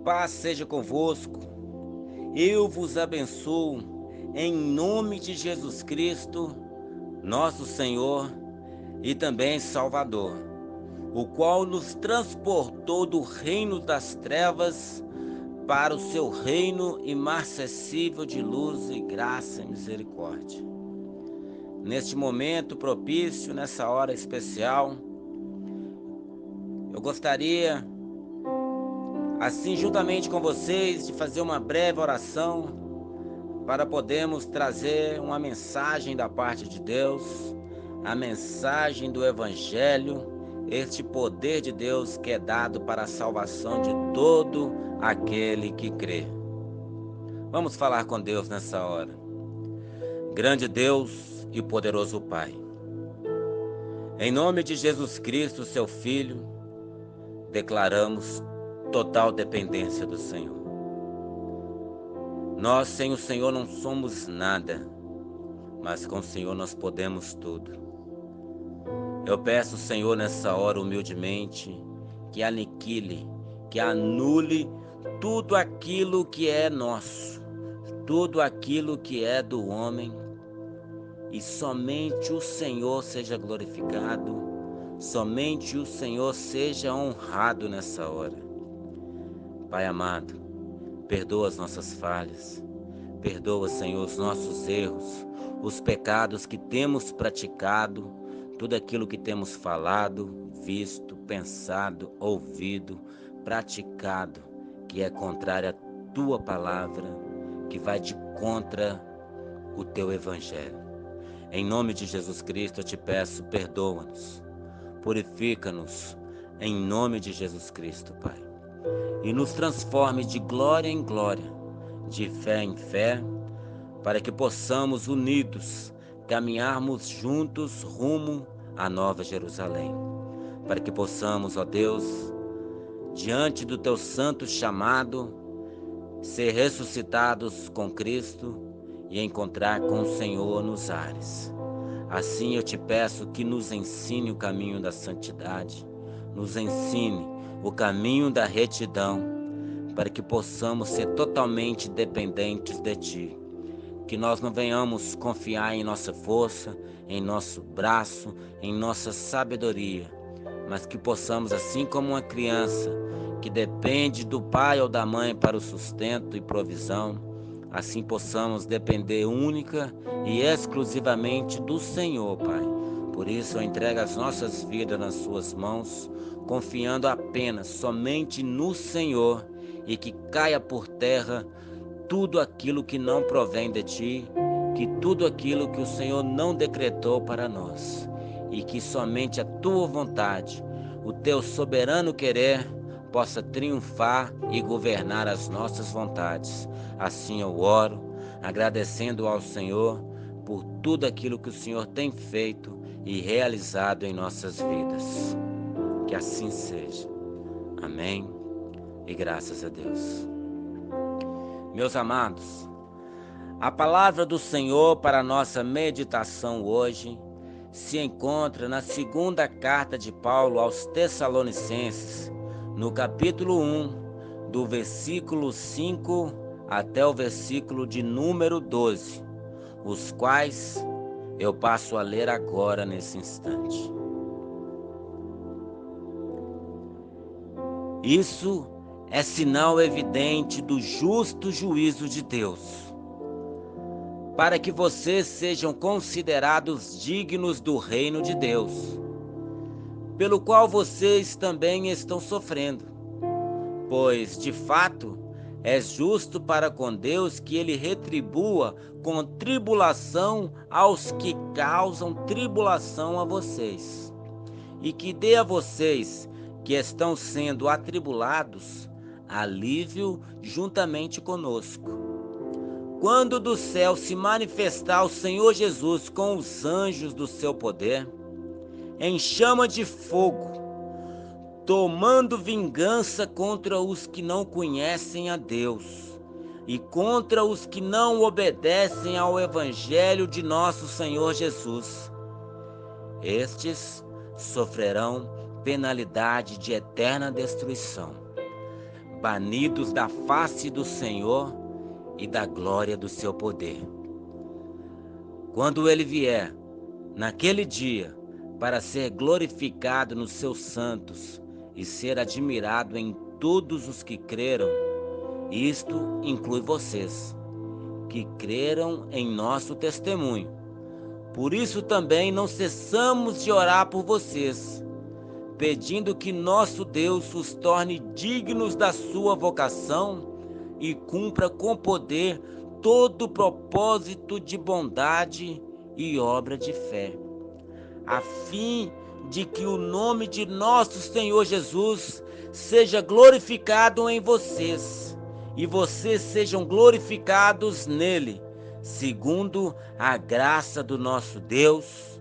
paz seja convosco. Eu vos abençoo em nome de Jesus Cristo, nosso Senhor e também Salvador, o qual nos transportou do reino das trevas para o seu reino imarcessível de luz e graça e misericórdia. Neste momento propício, nessa hora especial, eu gostaria, assim juntamente com vocês, de fazer uma breve oração para podermos trazer uma mensagem da parte de Deus, a mensagem do Evangelho, este poder de Deus que é dado para a salvação de todo aquele que crê. Vamos falar com Deus nessa hora. Grande Deus e poderoso Pai, em nome de Jesus Cristo, seu Filho, declaramos total dependência do Senhor. Nós, sem o Senhor, não somos nada, mas com o Senhor nós podemos tudo. Eu peço, Senhor, nessa hora, humildemente, que aniquile, que anule tudo aquilo que é nosso, tudo aquilo que é do homem, e somente o Senhor seja glorificado, somente o Senhor seja honrado nessa hora. Pai amado, perdoa as nossas falhas, perdoa, Senhor, os nossos erros, os pecados que temos praticado, tudo aquilo que temos falado, visto, pensado, ouvido, praticado, que é contrário à Tua palavra, que vai de contra o Teu Evangelho. Em nome de Jesus Cristo eu te peço, perdoa-nos, purifica-nos, em nome de Jesus Cristo, Pai. E nos transforme de glória em glória, de fé em fé, para que possamos, unidos, caminharmos juntos rumo à Nova Jerusalém. Para que possamos, ó Deus, diante do Teu santo chamado, ser ressuscitados com Cristo e encontrar com o Senhor nos ares. Assim eu te peço que nos ensine o caminho da santidade, nos ensine o caminho da retidão, para que possamos ser totalmente dependentes de Ti. Que nós não venhamos confiar em nossa força, em nosso braço, em nossa sabedoria, mas que possamos, assim como uma criança que depende do pai ou da mãe para o sustento e provisão, assim possamos depender única e exclusivamente do Senhor, Pai. Por isso eu entrego as nossas vidas nas Suas mãos, confiando apenas, somente no Senhor, e que caia por terra tudo aquilo que não provém de Ti, que tudo aquilo que o Senhor não decretou para nós, e que somente a Tua vontade, o Teu soberano querer, possa triunfar e governar as nossas vontades. Assim eu oro, agradecendo ao Senhor por tudo aquilo que o Senhor tem feito e realizado em nossas vidas. Que assim seja. Amém e graças a Deus. Meus amados, a palavra do Senhor para a nossa meditação hoje se encontra na segunda carta de Paulo aos Tessalonicenses, no capítulo 1, do versículo 5 até o versículo de número 12, os quais eu passo a ler agora nesse instante. Isso é sinal evidente do justo juízo de Deus, para que vocês sejam considerados dignos do reino de Deus, pelo qual vocês também estão sofrendo. Pois, de fato, é justo para com Deus que Ele retribua com tribulação aos que causam tribulação a vocês, e que dê a vocês, que estão sendo atribulados, alívio juntamente conosco. Quando do céu se manifestar o Senhor Jesus com os anjos do seu poder, em chama de fogo, tomando vingança contra os que não conhecem a Deus e contra os que não obedecem ao Evangelho de nosso Senhor Jesus. Estes sofrerão penalidade de eterna destruição, banidos da face do Senhor e da glória do seu poder. Quando ele vier, naquele dia, para ser glorificado nos seus santos e ser admirado em todos os que creram, isto inclui vocês, que creram em nosso testemunho. Por isso também não cessamos de orar por vocês, pedindo que nosso Deus os torne dignos da sua vocação e cumpra com poder todo o propósito de bondade e obra de fé, a fim de que o nome de nosso Senhor Jesus seja glorificado em vocês e vocês sejam glorificados nele, segundo a graça do nosso Deus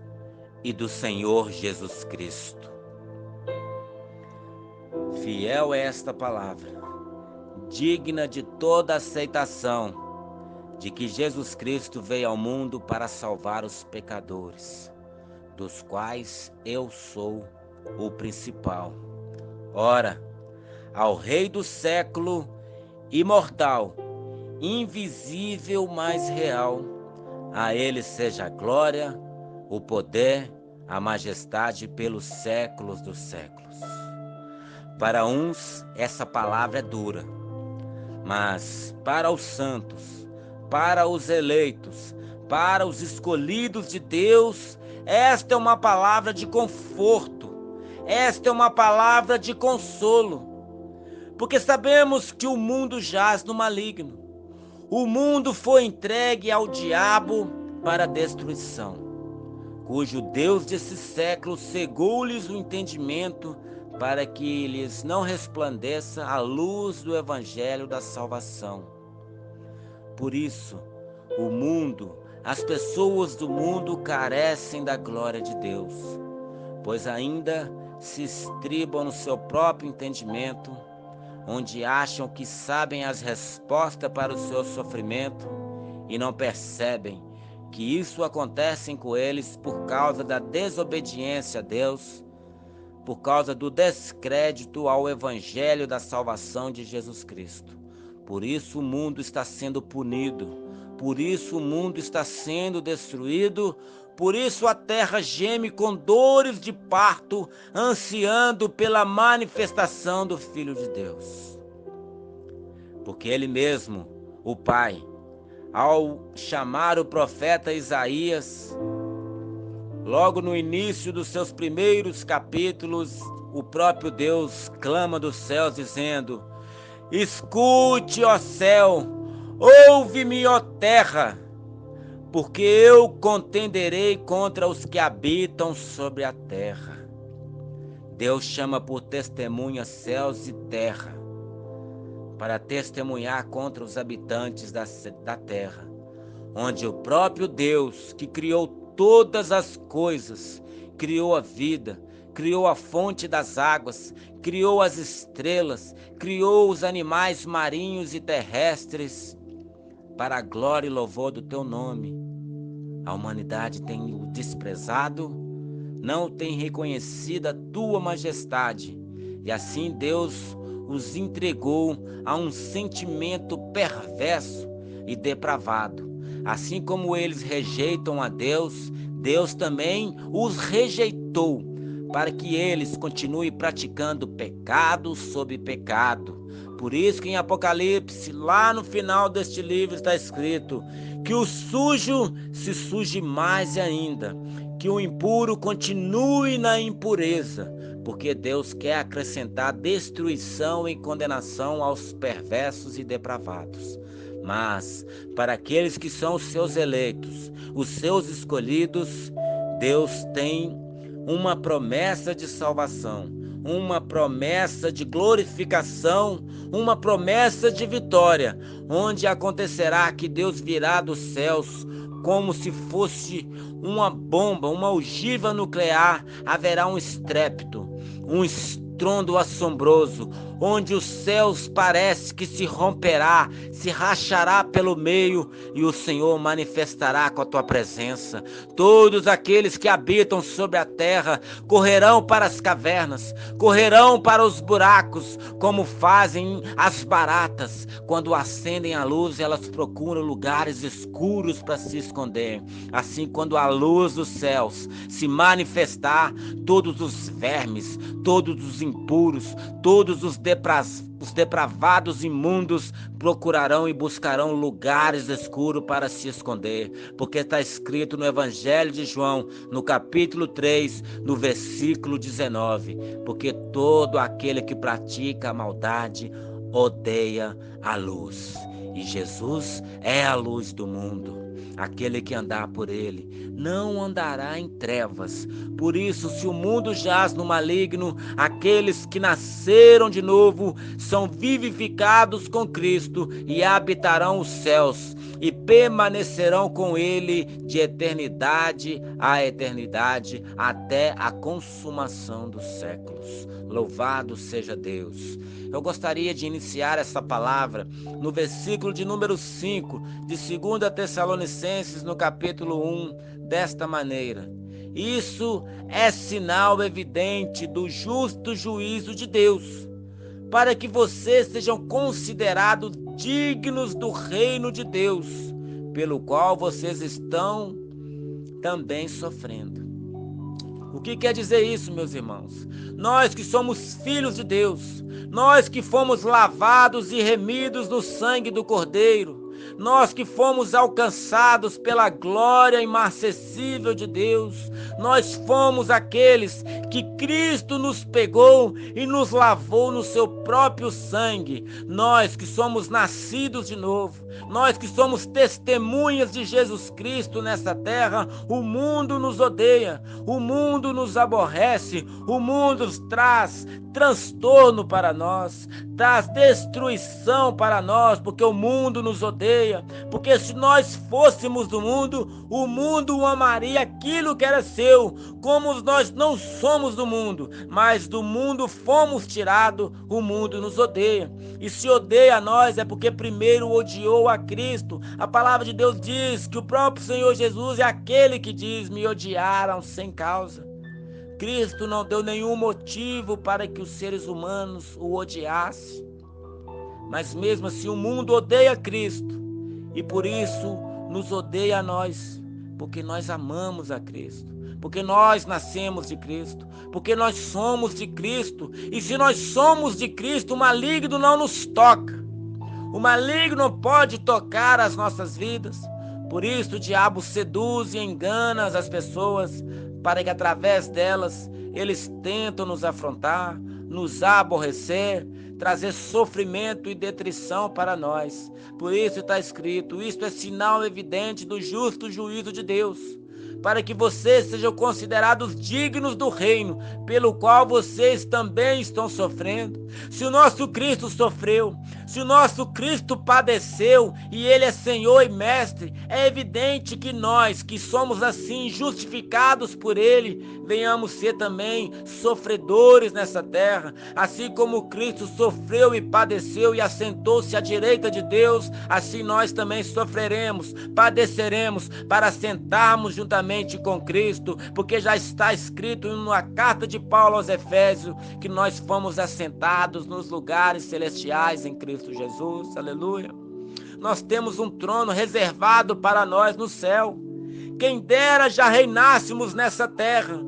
e do Senhor Jesus Cristo. Fiel é esta palavra, digna de toda aceitação, de que Jesus Cristo veio ao mundo para salvar os pecadores, dos quais eu sou o principal. Ora, ao Rei do século, imortal, invisível, mas real, a ele seja a glória, o poder, a majestade pelos séculos dos séculos. Para uns essa palavra é dura, mas para os santos, para os eleitos, para os escolhidos de Deus, esta é uma palavra de conforto, esta é uma palavra de consolo, porque sabemos que o mundo jaz no maligno. O mundo foi entregue ao diabo para a destruição, cujo Deus desse século cegou-lhes o entendimento para que lhes não resplandeça a luz do evangelho da salvação. Por isso, o mundo, as pessoas do mundo carecem da glória de Deus, pois ainda se estribam no seu próprio entendimento, onde acham que sabem as respostas para o seu sofrimento e não percebem que isso acontece com eles por causa da desobediência a Deus, por causa do descrédito ao evangelho da salvação de Jesus Cristo. Por isso o mundo está sendo punido, por isso o mundo está sendo destruído, por isso a terra geme com dores de parto, ansiando pela manifestação do Filho de Deus. Porque ele mesmo, o Pai, ao chamar o profeta Isaías, logo no início dos seus primeiros capítulos, o próprio Deus clama dos céus dizendo: escute, ó céu, ouve-me, ó terra, porque eu contenderei contra os que habitam sobre a terra. Deus chama por testemunha céus e terra, para testemunhar contra os habitantes da terra, onde o próprio Deus, que criou todas as coisas, criou a vida, criou a fonte das águas, criou as estrelas, criou os animais marinhos e terrestres, para a glória e louvor do teu nome. A humanidade tem o desprezado, não tem reconhecido a tua majestade, e assim Deus os entregou a um sentimento perverso e depravado. Assim como eles rejeitam a Deus, Deus também os rejeitou, para que eles continuem praticando pecado sobre pecado. Por isso que em Apocalipse, lá no final deste livro, está escrito que o sujo se suje mais ainda, que o impuro continue na impureza, porque Deus quer acrescentar destruição e condenação aos perversos e depravados. Mas para aqueles que são os seus eleitos, os seus escolhidos, Deus tem uma promessa de salvação, uma promessa de glorificação, uma promessa de vitória, onde acontecerá que Deus virá dos céus como se fosse uma bomba, uma ogiva nuclear. Haverá um estrépito, um estrondo assombroso, onde os céus parece que se romperá, se rachará pelo meio, e o Senhor manifestará com a tua presença. Todos aqueles que habitam sobre a terra correrão para as cavernas, correrão para os buracos, como fazem as baratas. Quando acendem a luz, elas procuram lugares escuros para se esconder. Assim, quando a luz dos céus se manifestar, todos os vermes, todos os impuros, todos os depravados imundos procurarão e buscarão lugares escuros para se esconder, porque está escrito no Evangelho de João, no capítulo 3, no versículo 19, porque todo aquele que pratica a maldade odeia a luz, e Jesus é a luz do mundo. Aquele que andar por ele não andará em trevas. Por isso, se o mundo jaz no maligno, aqueles que nasceram de novo são vivificados com Cristo e habitarão os céus e permanecerão com ele de eternidade a eternidade, até a consumação dos séculos. Louvado seja Deus. Eu gostaria de iniciar essa palavra no versículo de número 5 de 2 Tessalonicenses, no capítulo 1, desta maneira: isso é sinal evidente do justo juízo de Deus, para que vocês sejam considerados dignos do reino de Deus, pelo qual vocês estão também sofrendo. O que quer dizer isso, meus irmãos? Nós que somos filhos de Deus, nós que fomos lavados e remidos no sangue do Cordeiro, nós que fomos alcançados pela glória imarcessível de Deus, nós fomos aqueles que Cristo nos pegou e nos lavou no seu próprio sangue. Nós que somos nascidos de novo, nós que somos testemunhas de Jesus Cristo nessa terra, o mundo nos odeia, o mundo nos aborrece, o mundo traz transtorno para nós, traz destruição para nós, porque o mundo nos odeia, porque se nós fôssemos do mundo, o mundo amaria aquilo que era seu. Como nós não somos do mundo, mas do mundo fomos tirados, o mundo nos odeia. E se odeia a nós é porque primeiro odiou a Cristo. A palavra de Deus diz que o próprio Senhor Jesus é aquele que diz: me odiaram sem causa. Cristo não deu nenhum motivo para que os seres humanos o odiassem. Mas mesmo assim o mundo odeia Cristo, e por isso nos odeia a nós, porque nós amamos a Cristo, porque nós nascemos de Cristo, porque nós somos de Cristo. E se nós somos de Cristo, o maligno não nos toca. O maligno não pode tocar as nossas vidas. Por isso o diabo seduz e engana as pessoas, para que através delas eles tentam nos afrontar, nos aborrecer, trazer sofrimento e detrição para nós. Por isso está escrito: isto é sinal evidente do justo juízo de Deus, para que vocês sejam considerados dignos do reino, pelo qual vocês também estão sofrendo. Se o nosso Cristo sofreu, se o nosso Cristo padeceu e Ele é Senhor e Mestre, é evidente que nós, que somos assim justificados por Ele, venhamos ser também sofredores nessa terra. Assim como Cristo sofreu e padeceu e assentou-se à direita de Deus, assim nós também sofreremos, padeceremos, para assentarmos juntamente com Cristo, porque já está escrito na carta de Paulo aos Efésios que nós fomos assentados nos lugares celestiais em Cristo Jesus. Aleluia. Nós temos um trono reservado para nós no céu. Quem dera já reinássemos nessa terra,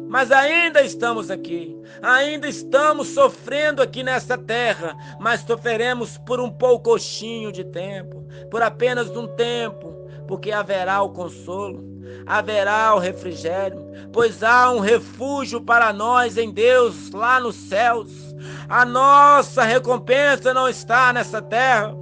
mas ainda estamos aqui, ainda estamos sofrendo aqui nessa terra, mas sofreremos por um poucochinho de tempo, por apenas um tempo, porque haverá o consolo, haverá o refrigério, pois há um refúgio para nós em Deus lá nos céus. A nossa recompensa não está nessa terra,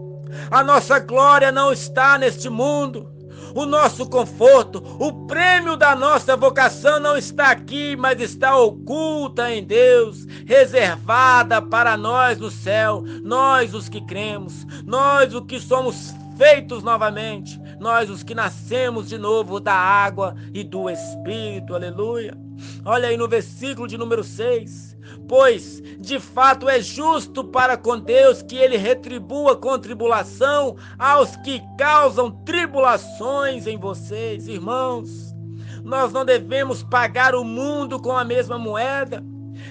a nossa glória não está neste mundo. O nosso conforto, o prêmio da nossa vocação não está aqui, mas está oculta em Deus, reservada para nós no céu. Nós os que cremos, nós os que somos feitos novamente, nós os que nascemos de novo da água e do Espírito, aleluia. Olha aí no versículo de número 6, pois de fato é justo para com Deus que ele retribua com tribulação aos que causam tribulações em vocês. Irmãos, nós não devemos pagar o mundo com a mesma moeda.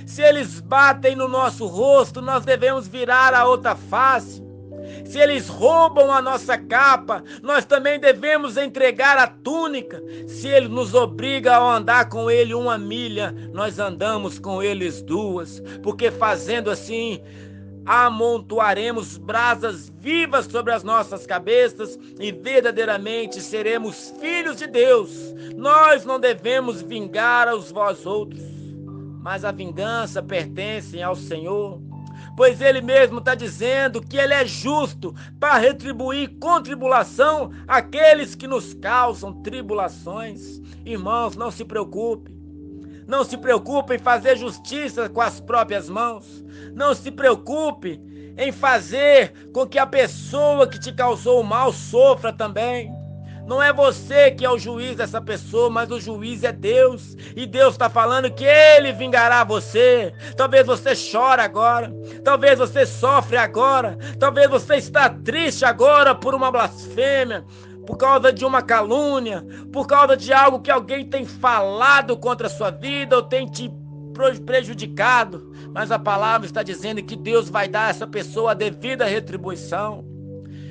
Se eles batem no nosso rosto, nós devemos virar a outra face. Se eles roubam a nossa capa, nós também devemos entregar a túnica. Se ele nos obriga a andar com ele 1 milha, nós andamos com eles 2, porque fazendo assim, amontoaremos brasas vivas sobre as nossas cabeças e verdadeiramente seremos filhos de Deus. Nós não devemos vingar aos vós outros, mas a vingança pertence ao Senhor. Pois ele mesmo está dizendo que ele é justo para retribuir com tribulação aqueles que nos causam tribulações. Irmãos, não se preocupe. Não se preocupe em fazer justiça com as próprias mãos. Não se preocupe em fazer com que a pessoa que te causou o mal sofra também. Não é você que é o juiz dessa pessoa, mas o juiz é Deus. E Deus está falando que Ele vingará você. Talvez você chore agora. Talvez você sofre agora. Talvez você está triste agora por uma blasfêmia, por causa de uma calúnia, por causa de algo que alguém tem falado contra a sua vida ou tem te prejudicado. Mas a palavra está dizendo que Deus vai dar a essa pessoa a devida retribuição.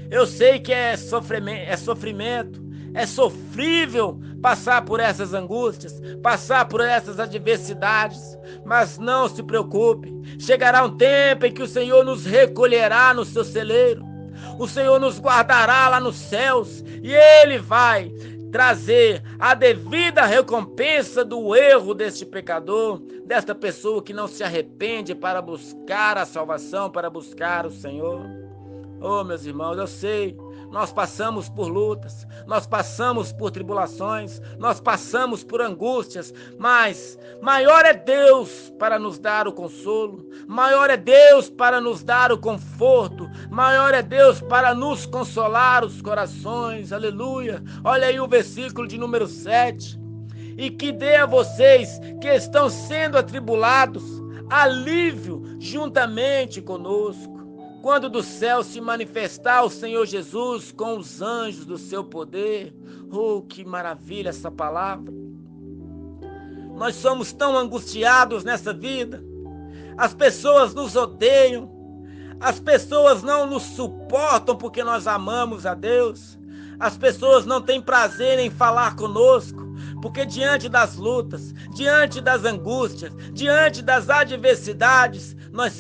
Eu sei que é sofrimento, é sofrível passar por essas angústias, passar por essas adversidades, mas não se preocupe. Chegará um tempo em que o Senhor nos recolherá no seu celeiro, o Senhor nos guardará lá nos céus e Ele vai trazer a devida recompensa do erro deste pecador, desta pessoa que não se arrepende para buscar a salvação, para buscar o Senhor. Oh, meus irmãos, eu sei, nós passamos por lutas, nós passamos por tribulações, nós passamos por angústias, mas maior é Deus para nos dar o consolo, maior é Deus para nos dar o conforto, maior é Deus para nos consolar os corações, aleluia. Olha aí o versículo de número 7, e que dê a vocês que estão sendo atribulados alívio juntamente conosco, quando do céu se manifestar o Senhor Jesus com os anjos do seu poder. Oh, que maravilha essa palavra! Nós somos tão angustiados nessa vida. As pessoas nos odeiam. As pessoas não nos suportam porque nós amamos a Deus. As pessoas não têm prazer em falar conosco, porque diante das lutas, diante das angústias, diante das adversidades, nós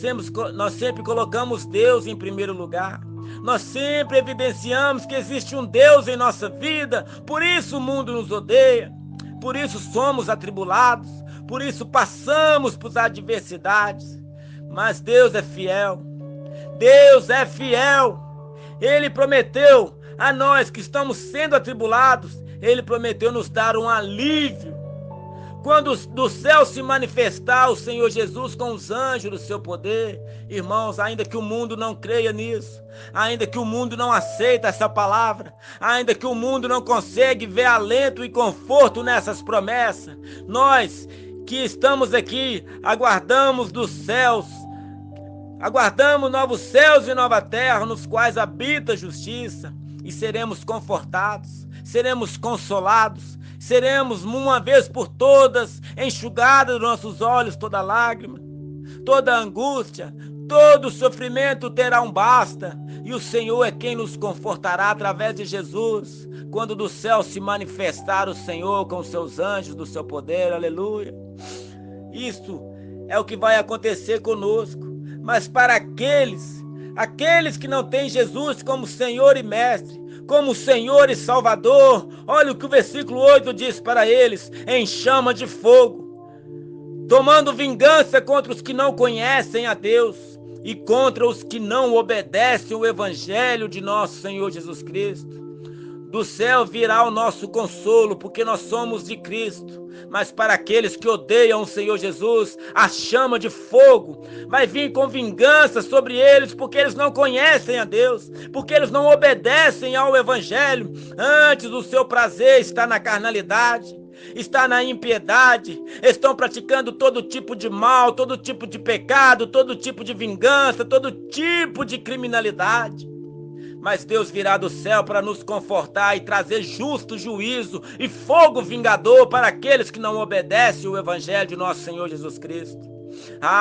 sempre colocamos Deus em primeiro lugar. Nós sempre evidenciamos que existe um Deus em nossa vida, por isso o mundo nos odeia, por isso somos atribulados, por isso passamos por adversidades. Mas Deus é fiel, Deus é fiel. Ele prometeu a nós que estamos sendo atribulados, Ele prometeu nos dar um alívio. Quando do céu se manifestar o Senhor Jesus com os anjos do seu poder, irmãos, ainda que o mundo não creia nisso, ainda que o mundo não aceita essa palavra, ainda que o mundo não consegue ver alento e conforto nessas promessas, nós que estamos aqui, aguardamos dos céus, aguardamos novos céus e nova terra, nos quais habita a justiça, e seremos confortados, seremos consolados, seremos uma vez por todas enxugados dos nossos olhos toda lágrima, toda angústia, todo sofrimento terá um basta, e o Senhor é quem nos confortará através de Jesus, quando do céu se manifestar o Senhor com os seus anjos do seu poder, aleluia. Isso é o que vai acontecer conosco, mas para aqueles que não têm Jesus como Senhor e Mestre, como Senhor e Salvador, olha o que o versículo 8 diz para eles: em chama de fogo, tomando vingança contra os que não conhecem a Deus e contra os que não obedecem o Evangelho de nosso Senhor Jesus Cristo. Do céu virá o nosso consolo, porque nós somos de Cristo. Mas para aqueles que odeiam o Senhor Jesus, a chama de fogo vai vir com vingança sobre eles, porque eles não conhecem a Deus, porque eles não obedecem ao Evangelho. Antes, o seu prazer está na carnalidade, está na impiedade, estão praticando todo tipo de mal, todo tipo de pecado, todo tipo de vingança, todo tipo de criminalidade. Mas Deus virá do céu para nos confortar e trazer justo juízo e fogo vingador para aqueles que não obedecem o Evangelho de nosso Senhor Jesus Cristo.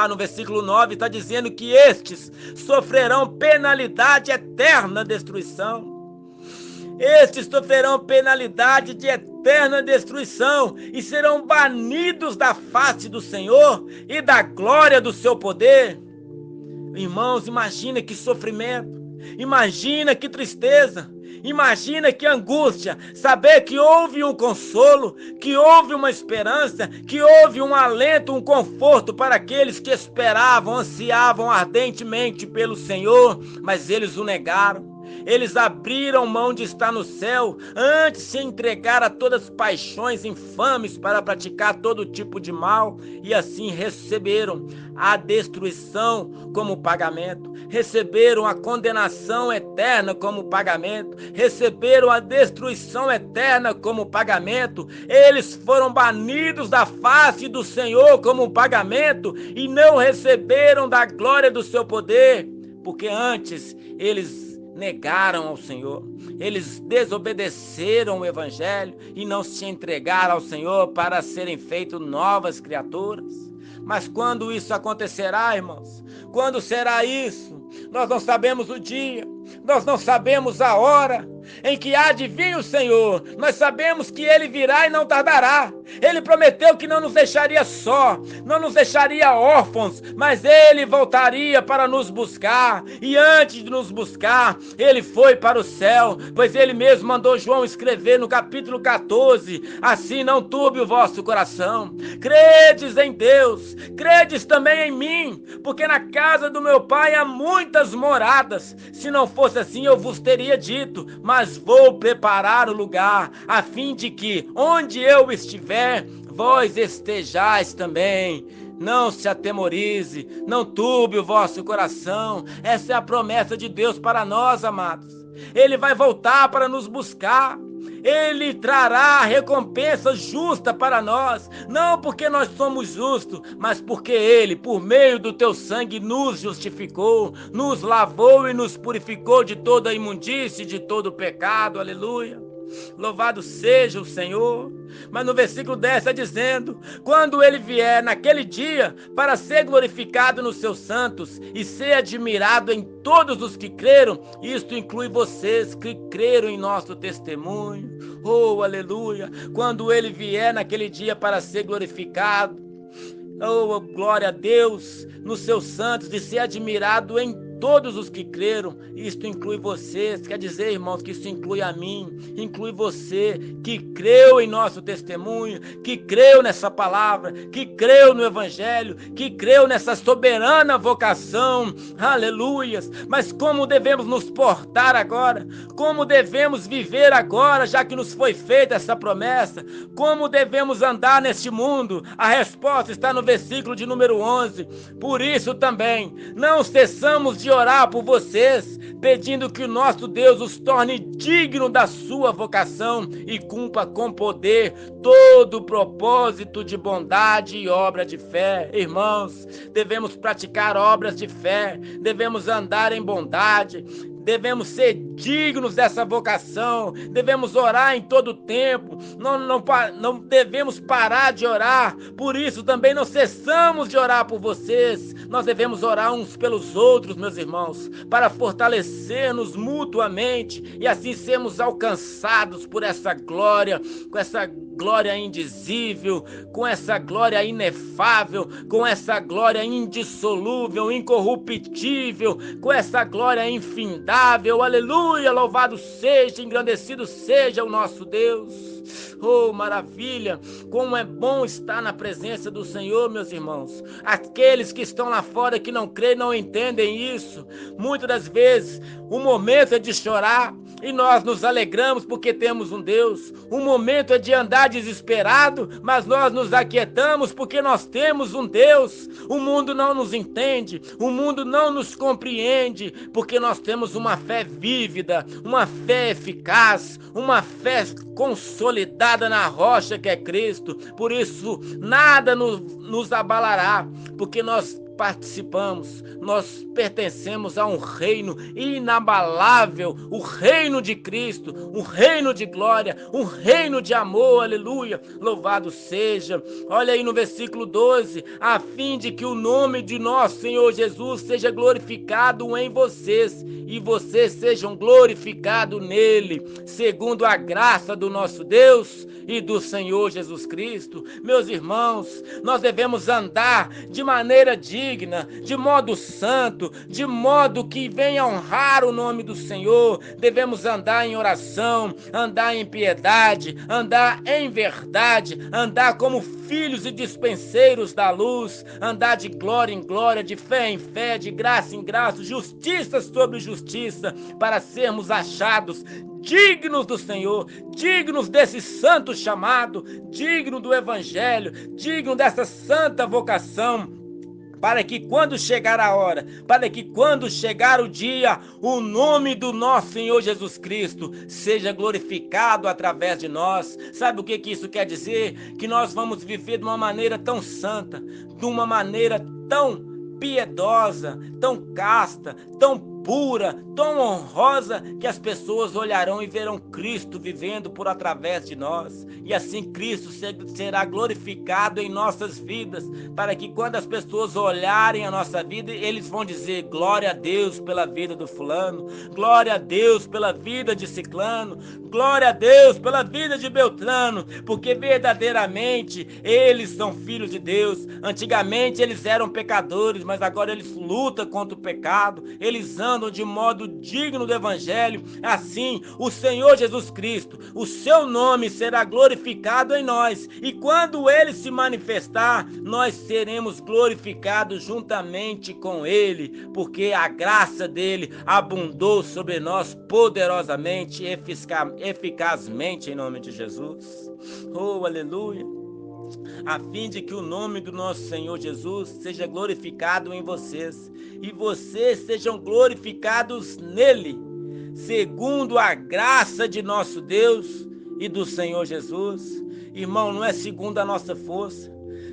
No versículo 9 está dizendo que estes sofrerão penalidade eterna destruição. Estes sofrerão penalidade de eterna destruição e serão banidos da face do Senhor e da glória do seu poder. Irmãos, imagina que sofrimento. Imagina que tristeza, imagina que angústia, saber que houve um consolo, que houve uma esperança, que houve um alento, um conforto para aqueles que esperavam, ansiavam ardentemente pelo Senhor, mas eles o negaram. Eles abriram mão de estar no céu antes de se entregar a todas as paixões infames para praticar todo tipo de mal e assim receberam a destruição como pagamento, receberam a condenação eterna como pagamento, receberam a destruição eterna como pagamento. Eles foram banidos da face do Senhor como pagamento e não receberam da glória do seu poder, porque antes eles negaram ao Senhor, eles desobedeceram o Evangelho e não se entregaram ao Senhor para serem feitas novas criaturas. Mas quando isso acontecerá, irmãos? Quando será isso? Nós não sabemos o dia, nós não sabemos a hora em que há de vir o Senhor. Nós sabemos que Ele virá e não tardará. Ele prometeu que não nos deixaria só, não nos deixaria órfãos, mas Ele voltaria para nos buscar. E antes de nos buscar, Ele foi para o céu, pois Ele mesmo mandou João escrever no capítulo 14, assim não turbe o vosso coração. Credes em Deus, credes também em mim, porque na casa do meu Pai há muitas moradas. Se não fosse assim, eu vos teria dito, mas vou preparar o lugar, a fim de que, onde eu estiver, vós estejais também. Não se atemorize, não turbe o vosso coração. Essa é a promessa de Deus para nós, amados. Ele vai voltar para nos buscar. Ele trará recompensa justa para nós, não porque nós somos justos, mas porque Ele, por meio do teu sangue, nos justificou, nos lavou e nos purificou de toda imundície, de todo pecado. Aleluia! Louvado seja o Senhor. Mas no versículo 10 está dizendo: quando Ele vier naquele dia para ser glorificado nos seus santos e ser admirado em todos os que creram, isto inclui vocês que creram em nosso testemunho. Oh, aleluia! Quando Ele vier naquele dia para ser glorificado, oh, glória a Deus, nos seus santos, de ser admirado em todos os que creram, isto inclui vocês. Quer dizer, irmãos, que isso inclui a mim, inclui você que creu em nosso testemunho, que creu nessa palavra, que creu no Evangelho, que creu nessa soberana vocação. Aleluias! Mas como devemos nos portar agora? Como devemos viver agora, já que nos foi feita essa promessa? Como devemos andar neste mundo? A resposta está no versículo de número 11. Por isso também, não cessamos de orar por vocês, pedindo que o nosso Deus os torne dignos da sua vocação e cumpra com poder todo o propósito de bondade e obra de fé. Irmãos, devemos praticar obras de fé, devemos andar em bondade, devemos ser dignos dessa vocação, devemos orar em todo o tempo, não devemos parar de orar. Por isso também não cessamos de orar por vocês. Nós devemos orar uns pelos outros, meus irmãos, para fortalecer-nos mutuamente e assim sermos alcançados por essa glória, com essa glória indizível, com essa glória inefável, com essa glória indissolúvel, incorruptível, com essa glória infindável. Aleluia! Louvado seja, engrandecido seja o nosso Deus. Oh, maravilha! Como é bom estar na presença do Senhor, meus irmãos. Aqueles que estão lá fora que não creem, não entendem isso. Muitas das vezes o momento é de chorar e nós nos alegramos porque temos um Deus. O momento é de andar desesperado, mas nós nos aquietamos porque nós temos um Deus. O mundo não nos entende, o mundo não nos compreende, porque nós temos uma fé vívida, uma fé eficaz, uma fé consolidada na rocha que é Cristo. Por isso nada nos abalará, porque nós participamos, nós pertencemos a um reino inabalável, o reino de Cristo, um reino de glória, um reino de amor, aleluia, louvado seja. Olha aí no versículo 12, a fim de que o nome de nosso Senhor Jesus seja glorificado em vocês, e vocês sejam glorificados nele, segundo a graça do nosso Deus e do Senhor Jesus Cristo. Meus irmãos, nós devemos andar de maneira digna, de modo santo, de modo que venha honrar o nome do Senhor. Devemos andar em oração, andar em piedade, andar em verdade, andar como filhos e dispenseiros da luz, andar de glória em glória, de fé em fé, de graça em graça, justiça sobre justiça, para sermos achados dignos do Senhor, dignos desse santo chamado, digno do Evangelho, digno dessa santa vocação, para que quando chegar a hora, para que quando chegar o dia, o nome do nosso Senhor Jesus Cristo seja glorificado através de nós. Sabe o que isso quer dizer? Que nós vamos viver de uma maneira tão santa, de uma maneira tão piedosa, tão casta, tão pura, tão honrosa, que as pessoas olharão e verão Cristo vivendo por através de nós, e assim Cristo será glorificado em nossas vidas, para que quando as pessoas olharem a nossa vida, eles vão dizer: glória a Deus pela vida do fulano, glória a Deus pela vida de ciclano, glória a Deus pela vida de Beltrano, porque verdadeiramente eles são filhos de Deus. Antigamente eles eram pecadores, mas agora eles lutam contra o pecado, eles andam de modo digno do Evangelho. Assim, o Senhor Jesus Cristo, o seu nome será glorificado em nós, e quando ele se manifestar, nós seremos glorificados juntamente com ele, porque a graça dele abundou sobre nós poderosamente e eficazmente, em nome de Jesus. Oh, aleluia! A fim de que o nome do nosso Senhor Jesus seja glorificado em vocês, e vocês sejam glorificados nele, segundo a graça de nosso Deus e do Senhor Jesus. Irmão, não é segundo a nossa força,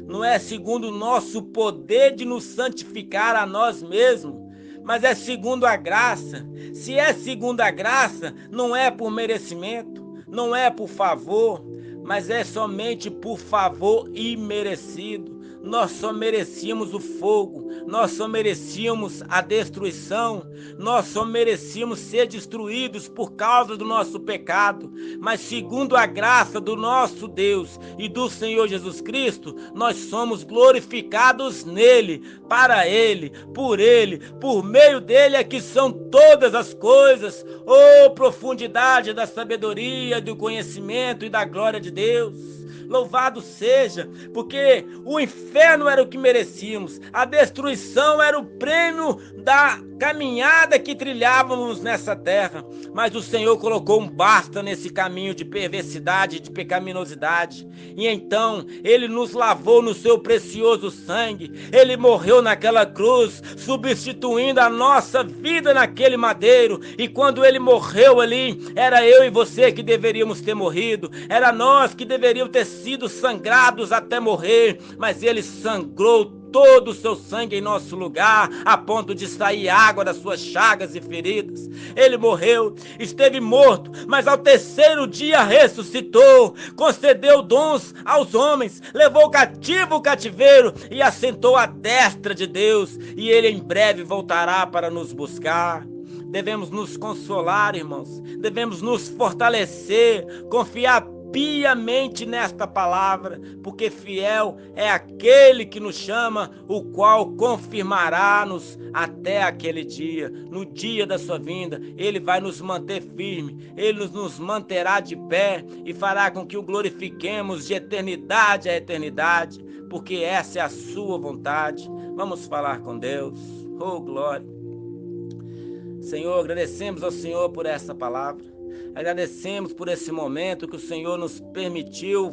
não é segundo o nosso poder de nos santificar a nós mesmos, mas é segundo a graça. Se é segundo a graça, não é por merecimento, não é por favor, mas é somente por favor imerecido. Nós só merecíamos o fogo, nós só merecíamos a destruição, nós só merecíamos ser destruídos por causa do nosso pecado, mas segundo a graça do nosso Deus e do Senhor Jesus Cristo, nós somos glorificados nele, para ele, por meio dele é que são todas as coisas. Oh, profundidade da sabedoria, do conhecimento e da glória de Deus! Louvado seja, porque o inferno era o que merecíamos, a destruição era o prêmio da caminhada que trilhávamos nessa terra, mas o Senhor colocou um basta nesse caminho de perversidade, de pecaminosidade, e então ele nos lavou no seu precioso sangue. Ele morreu naquela cruz, substituindo a nossa vida naquele madeiro, e quando ele morreu ali, era eu e você que deveríamos ter morrido, era nós que deveríamos ter sido sangrados até morrer, mas ele sangrou todo o seu sangue em nosso lugar, a ponto de sair água das suas chagas e feridas. Ele morreu, esteve morto, mas ao terceiro dia ressuscitou, concedeu dons aos homens, levou cativo o cativeiro e assentou à destra de Deus, e ele em breve voltará para nos buscar. Devemos nos consolar, irmãos, devemos nos fortalecer, confiar piamente nesta palavra, porque fiel é aquele que nos chama, o qual confirmará-nos até aquele dia. No dia da sua vinda, ele vai nos manter firme, ele nos manterá de pé e fará com que o glorifiquemos de eternidade a eternidade, porque essa é a sua vontade. Vamos falar com Deus. Oh, glória. Senhor, agradecemos ao Senhor por essa palavra. Agradecemos por esse momento que o Senhor nos permitiu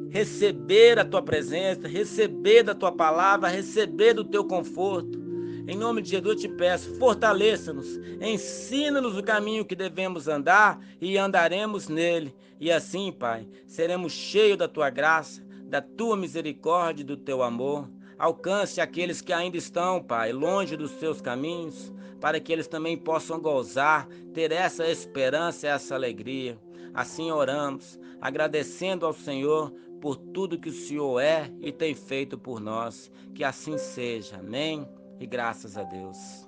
receber a Tua presença, receber da Tua palavra, receber do Teu conforto. Em nome de Jesus eu te peço, fortaleça-nos, ensina-nos o caminho que devemos andar e andaremos nele. E assim, Pai, seremos cheios da Tua graça, da Tua misericórdia e do Teu amor. Alcance aqueles que ainda estão, Pai, longe dos Teus caminhos, para que eles também possam gozar, ter essa esperança, essa alegria. Assim oramos, agradecendo ao Senhor por tudo que o Senhor é e tem feito por nós. Que assim seja. Amém? E graças a Deus.